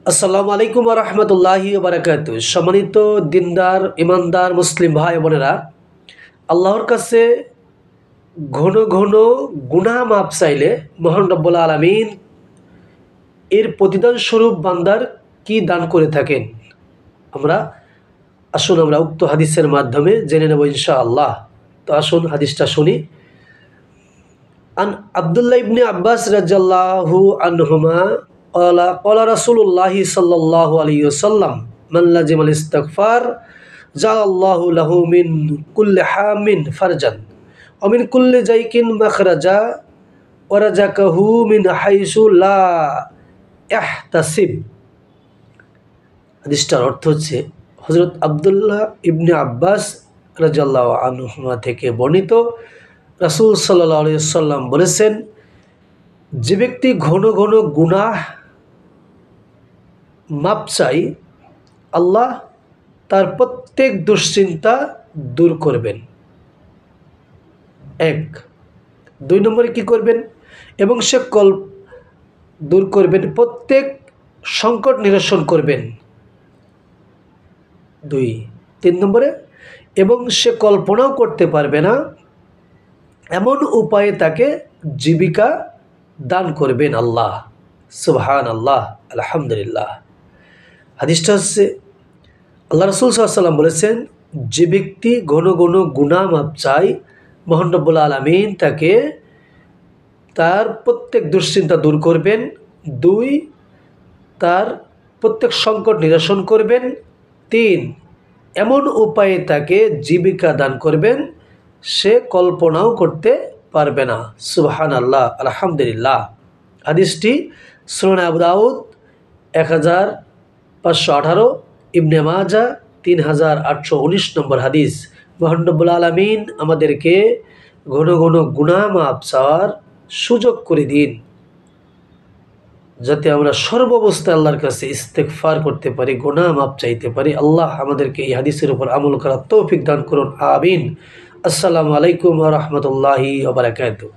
আসসালামু আলাইকুম ওয়া রাহমাতুল্লাহি ওয়া বারাকাতুহু। সম্মানিত দিনদার ইমানদার মুসলিম ভাই বোনেরা, আল্লাহর কাছে ঘন ঘন গুনাহ মাপ চাইলে মহান রব্বুল আলামিন এর প্রতিদান স্বরূপ বান্দার কি দান করে থাকেন, আসুন আমরা উক্ত হাদিসের মাধ্যমে জেনে নেব ইনশাআল্লাহ। তো আসুন হাদিসটা শুনি। আন আব্দুল্লাহ ইবনে আব্বাস রাদিয়াল্লাহু আনহুমা ক্বালা রাসূলুল্লাহি সাল্লাল্লাহু আলাইহি ওয়াসাল্লাম মান লাজিমাল ইস্তিগফার জাআলাল্লাহু লাহু মিন কুল্লি হামিন ফারজান ওয়া মিন কুল্লি যায়কিন মাখরাজা ওয়া রাযাকাহু মিন হাইসু লা ইহতাসিব। হাদিসটার অর্থ হচ্ছে, হযরত আব্দুল্লাহ ইবনে আব্বাস রাদিয়াল্লাহু আনহুমা থেকে বর্ণিত, রাসূল সাল্লাল্লাহু আলাইহি ওয়াসাল্লাম বলেছেন, যে ব্যক্তি ঘন ঘন গুনাহ মাপ চাই, আল্লাহ তার প্রত্যেক দুশ্চিন্তা দূর করবেন। এক, দুই নম্বরে কি করবেন? এবং সে দূর করবেন, প্রত্যেক সংকট নিরসন করবেন। দুই, তিন নম্বরে, এবং সে কল্পনাও করতে পারবে না এমন উপায়ে তাকে জীবিকা দান করবেন আল্লাহ। সুবহানাল্লাহ, আলহামদুলিল্লাহ। হাদিসটা হচ্ছে, আল্লাহ রাসূল সাল্লাল্লাহু আলাইহি ওয়াসাল্লাম বলেছেন, যে ব্যক্তি ঘন ঘন গুনাহ মাপ চায়, মহান রব্বুল আলামিন তাকে তার প্রত্যেক দুশ্চিন্তা দূর করবেন। দুই, তার প্রত্যেক সংকট নিরসন করবেন। তিন, এমন উপায়ে তাকে জীবিকা দান করবেন সে কল্পনাও করতে পারবে না। সুবহানাল্লাহ, আলহামদুলিল্লাহ। হাদিসটি সুনান আবু দাউদ 1518, ইবনে মাজাহ 3819 নম্বর হাদিস। মহান রব্বুল আলামিন আমাদেরকে ঘন ঘন গুনাহ মাপ চাওয়ার সুযোগ করে দিন, যাতে আমরা সর্বাবস্থায় আল্লাহর কাছে ইস্তেগফার করতে পারি, গুনাহ মাপ চাইতে পারি। আল্লাহ আমাদেরকে এই হাদিসের উপর আমল করার তৌফিক দান করুন, আমিন। আসসালামু আলাইকুম ওয়া রাহমাতুল্লাহি ওয়া বারাকাতুহু।